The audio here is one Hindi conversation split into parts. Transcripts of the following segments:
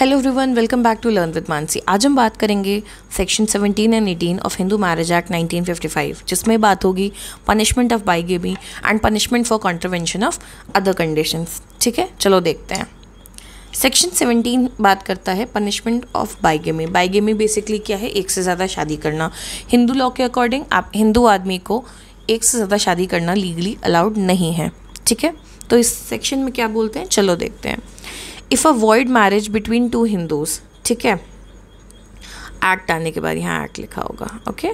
Hello everyone, welcome back to learn with Mansi. आज हम बात करेंगे section 17 and 18 of Hindu marriage act 1955, जिसमें बात होगी punishment of bigamy and punishment for contravention of other conditions. ठीक है, चलो देखते हैं। सेक्शन 17 बात करता है punishment of bigamy. Bigamy basically क्या है? एक से ज़्यादा शादी करना। हिंदू लॉ के अकॉर्डिंग आप हिंदू आदमी को एक से ज़्यादा शादी करना लीगली अलाउड नहीं है। ठीक है, तो इस सेक्शन में क्या बोलते हैं, चलो देखते हैं। If a void marriage between two Hindus, ठीक है, एक्ट आने के बाद यहाँ एक्ट लिखा होगा। ओके,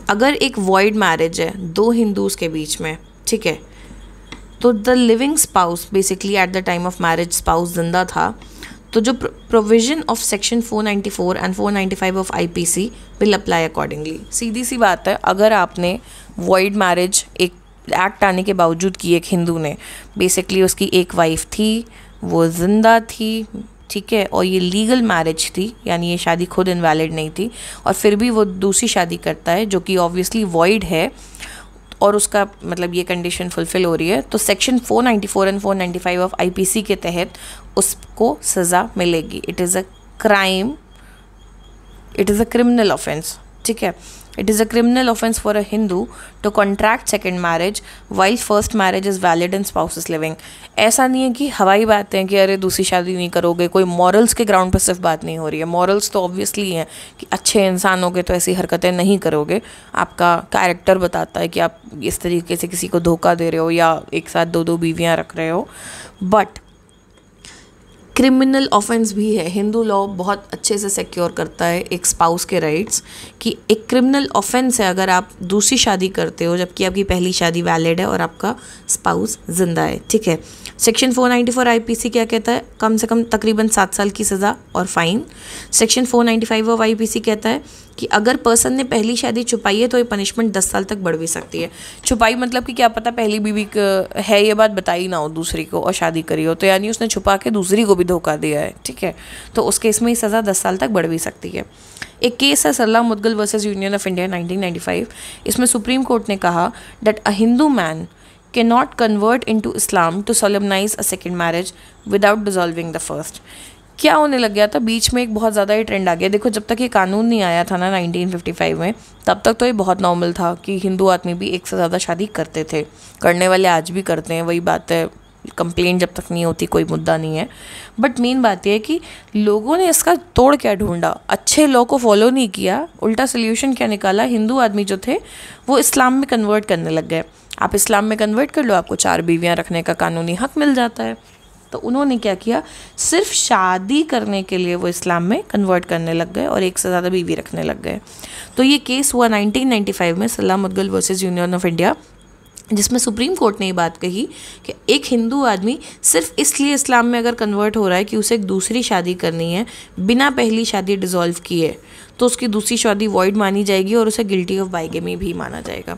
अगर एक वॉइड मैरिज है दो हिंदूज के बीच में, ठीक है, तो the living spouse basically at the time of marriage spouse जिंदा था, तो जो provision of section 494 and 495 of IPC will apply accordingly. सीधी सी बात है, अगर आपने वॉइड मैरिज एक एक्ट आने के बावजूद की, एक हिंदू ने बेसिकली उसकी एक वाइफ थी, वो जिंदा थी, ठीक है, और ये लीगल मैरिज थी, यानी ये शादी खुद इनवैलिड नहीं थी, और फिर भी वो दूसरी शादी करता है जो कि ऑब्वियसली वॉइड है और उसका मतलब ये कंडीशन फुलफिल हो रही है, तो सेक्शन 494 एंड 495 ऑफ आईपीसी के तहत उसको सज़ा मिलेगी। It is a crime, it is a criminal offence. ठीक है, it is a criminal offence for a Hindu to contract second marriage while first marriage is valid and spouse is living. ऐसा नहीं है कि हवाई बातें हैं कि अरे दूसरी शादी नहीं करोगे, कोई मॉरल्स के ग्राउंड पर सिर्फ बात नहीं हो रही है। मॉरल्स तो ऑब्वियसली हैं कि अच्छे इंसान होगे तो ऐसी हरकतें नहीं करोगे, आपका कैरेक्टर बताता है कि आप इस तरीके से किसी को धोखा दे रहे हो या एक साथ दो बीवियाँ रख रहे हो। बट क्रिमिनल ऑफेंस भी है। हिंदू लॉ बहुत अच्छे से सिक्योर करता है एक स्पाउस के राइट्स, कि एक क्रिमिनल ऑफेंस है अगर आप दूसरी शादी करते हो जबकि आपकी पहली शादी वैलिड है और आपका स्पाउस जिंदा है। ठीक है, सेक्शन 494 आईपीसी क्या कहता है? कम से कम तकरीबन 7 साल की सज़ा और फाइन। सेक्शन 495 ऑफ आईपीसी कहता है कि अगर पर्सन ने पहली शादी छुपाई है तो ये पनिशमेंट 10 साल तक बढ़ भी सकती है। छुपाई मतलब कि क्या पता पहली बीवी है ये बात बताई ना हो दूसरी को और शादी करी हो, तो यानी उसने छुपा के दूसरी को भी धोखा दिया है। ठीक है, तो उस केस में ये सज़ा 10 साल तक बढ़ भी सकती है। एक केस है सल्ला Mudgal versus union of India 1995। इसमें सुप्रीम कोर्ट ने कहा that a Hindu man cannot convert into Islam to solemnize a second marriage without dissolving the first। क्या होने लग गया था बीच में, एक बहुत ज़्यादा ही ट्रेंड आ गया। देखो, जब तक ये कानून नहीं आया था ना 1955 में, तब तक तो ये बहुत नॉर्मल था कि हिंदू आदमी भी एक से ज़्यादा शादी करते थे, करने वाले आज भी करते हैं, वही बात है। कंप्लेंट जब तक नहीं होती कोई मुद्दा नहीं है। बट मेन बात यह है कि लोगों ने इसका तोड़ क्या ढूंढा, अच्छे लॉ को फॉलो नहीं किया, उल्टा सोल्यूशन क्या निकाला, हिंदू आदमी जो थे वो इस्लाम में कन्वर्ट करने लग गए। आप इस्लाम में कन्वर्ट कर लो, आपको 4 बीवियाँ रखने का कानूनी हक मिल जाता है। तो उन्होंने क्या किया, सिर्फ शादी करने के लिए वो इस्लाम में कन्वर्ट करने लग गए और एक से ज़्यादा बीवी रखने लग गए। तो ये केस हुआ 1995 में, सल्ला Mudgal versus union of India, जिसमें सुप्रीम कोर्ट ने ये बात कही कि एक हिंदू आदमी सिर्फ इसलिए इस्लाम में अगर कन्वर्ट हो रहा है कि उसे एक दूसरी शादी करनी है बिना पहली शादी डिसॉल्व किए, तो उसकी दूसरी शादी वॉइड मानी जाएगी और उसे गिल्टी ऑफ बाइगेमी भी माना जाएगा।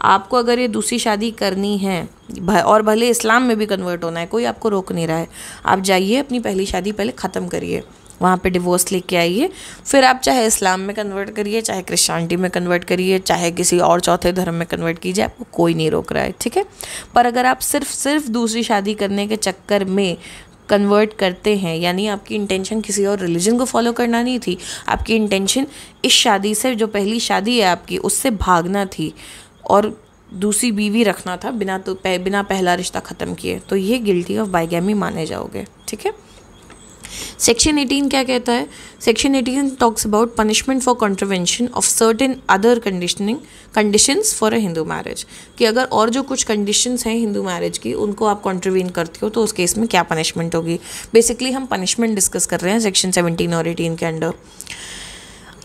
आपको अगर ये दूसरी शादी करनी है और भले इस्लाम में भी कन्वर्ट होना है, कोई आपको रोक नहीं रहा है, आप जाइए अपनी पहली शादी पहले ख़त्म करिए, वहाँ पे डिवोर्स लेके आइए, फिर आप चाहे इस्लाम में कन्वर्ट करिए, चाहे क्रिश्चियनिटी में कन्वर्ट करिए, चाहे किसी और चौथे धर्म में कन्वर्ट कीजिए, आपको कोई नहीं रोक रहा है। ठीक है, पर अगर आप सिर्फ दूसरी शादी करने के चक्कर में कन्वर्ट करते हैं, यानी आपकी इंटेंशन किसी और रिलीजन को फॉलो करना नहीं थी, आपकी इंटेंशन इस शादी से, जो पहली शादी है आपकी, उससे भागना थी और दूसरी बीवी रखना था बिना पहला रिश्ता ख़त्म किए, तो ये गिल्टी ऑफ बाइगेमी माने जाओगे। ठीक है, सेक्शन 18 क्या कहता है? Section 18 talks about punishment for contravention of certain other conditions for a Hindu marriage, कि अगर और जो कुछ कंडीशंस हैं हिंदू मैरिज की उनको आप कॉन्ट्रवेन करते हो तो उस केस में क्या पनिशमेंट होगी। बेसिकली हम पनिशमेंट डिस्कस कर रहे हैं सेक्शन 17 और 18 के अंडर।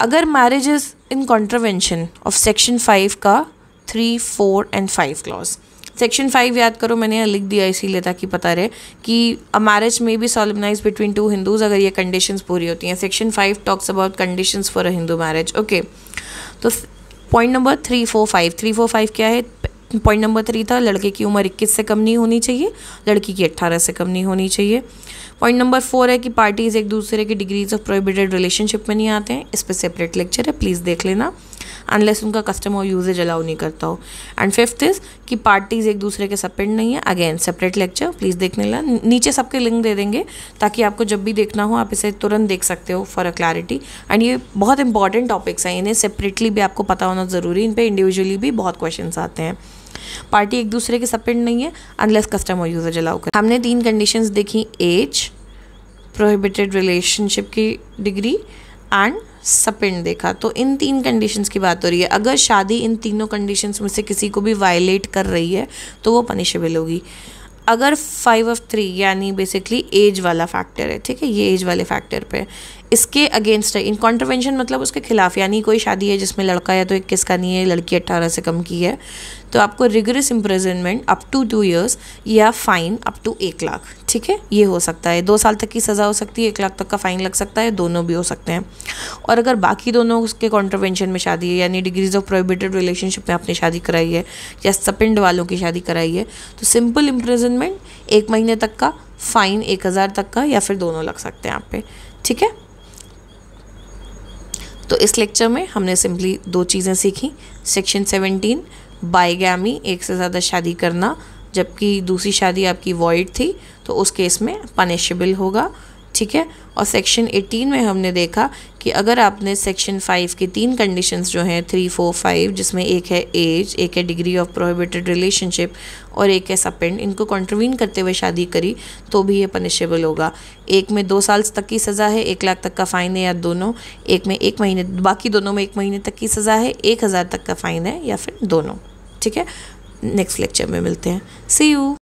अगर marriage is in contravention of section 5 का 3, 4 एंड 5 क्लॉज। सेक्शन 5 याद करो, मैंने यहाँ लिख दिया इसीलिए ताकि पता रहे कि अ मैरिज में बी सॉलेमनाइज बिटवीन 2 हिंदूज अगर ये कंडीशंस पूरी होती हैं। Section 5 talks about conditions for a Hindu marriage. Okay, तो पॉइंट नंबर 3, 4, 5 3, 4, 5 क्या है? पॉइंट नंबर 3 था लड़के की उम्र 21 से कम नहीं होनी चाहिए, लड़की की 18 से कम नहीं होनी चाहिए। पॉइंट नंबर 4 है कि पार्टीज़ एक दूसरे की डिग्रीज ऑफ प्रोहिबिटेड रिलेशनशिप में नहीं आते हैं। इस पर सेपरेट लेक्चर है, प्लीज़ देख लेना। अनलेस उनका कस्टम और यूजेज अलाउ नहीं करता हो। एंड फिफ्थ इज़ कि पार्टीज़ एक दूसरे के सपोर्ट नहीं है। अगेन सेपरेट लेक्चर, प्लीज़ देखने ला, नीचे सबके लिंक दे देंगे ताकि आपको जब भी देखना हो आप इसे तुरंत देख सकते हो फॉर अ क्लैरिटी। एंड ये बहुत इंपॉर्टेंट टॉपिक्स हैं, इन्हें सेपरेटली भी आपको पता होना ज़रूरी, इन पर इंडिविजुअली भी बहुत क्वेश्चन आते हैं। पार्टी एक दूसरे के सपोर्ट नहीं है अनलेस कस्टम और यूजेज अलाउ कर। हमने 3 कंडीशंस देखी, एज, प्रोहिबिटेड रिलेशनशिप की डिग्री एंड सपिंड देखा। तो इन 3 कंडीशंस की बात हो रही है। अगर शादी इन तीनों कंडीशंस में से किसी को भी वायलेट कर रही है तो वो पनिशेबल होगी। अगर 5 of 3 यानी बेसिकली एज वाला फैक्टर है, ठीक है, ये एज वाले फैक्टर पे इसके अगेंस्ट है, इन कॉन्ट्रवेंशन मतलब उसके खिलाफ, यानी कोई शादी है जिसमें लड़का या तो 21 का नहीं है, लड़की 18 से कम की है, तो आपको rigorous imprisonment up to 2 years या फाइन अप टू 1 लाख, ठीक है, ये हो सकता है। 2 साल तक की सज़ा हो सकती है, 1 लाख तक का फाइन लग सकता है, दोनों भी हो सकते हैं। और अगर बाकी दोनों उसके कॉन्ट्रवेंशन में शादी है, यानी डिग्रीज ऑफ प्रोहिबिटेड रिलेशनशिप में आपने शादी कराई है या सपिंड वालों की शादी कराई है, तो सिंपल इम्प्रिजनमेंट 1 महीने तक का, फाइन 1000 तक का, या फिर दोनों लग सकते हैं आप पे, ठीक है। तो इस लेक्चर में हमने सिंपली 2 चीज़ें सीखी। सेक्शन 17 बाइगैमी, एक से ज़्यादा शादी करना जबकि दूसरी शादी आपकी वॉइड थी, तो उस केस में पनिशेबल होगा, ठीक है। और सेक्शन 18 में हमने देखा कि अगर आपने सेक्शन 5 की 3 कंडीशंस जो हैं 3, 4, 5, जिसमें एक है एज, एक है डिग्री ऑफ प्रोहिबिटेड रिलेशनशिप और एक है सपेंड, इनको कॉन्ट्रवीन करते हुए शादी करी तो भी ये पनिशेबल होगा। एक में 2 साल तक की सज़ा है, 1 लाख तक का फ़ाइन है, या दोनों, एक में 1 महीने, बाकी दोनों में 1 महीने तक की सज़ा है, 1000 तक का फ़ाइन है, या फिर दोनों, ठीक है। नेक्स्ट लेक्चर में मिलते हैं, सी यू।